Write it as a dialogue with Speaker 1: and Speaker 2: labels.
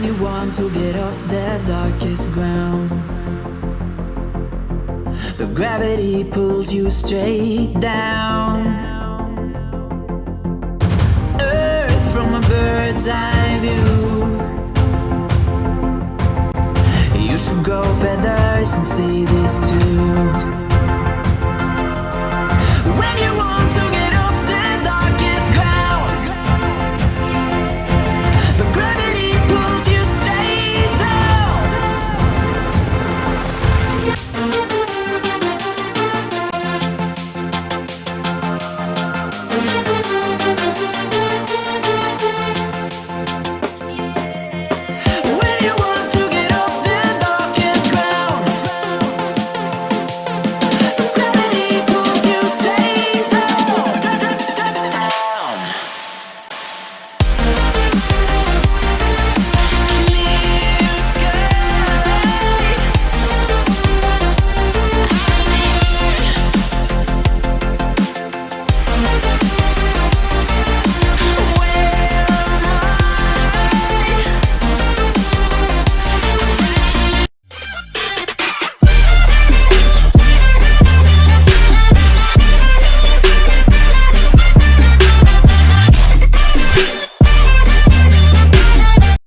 Speaker 1: when you want to get off the darkest ground, but gravity pulls you straight down. Earth from a bird's eye view. You should grow feathers and see this too.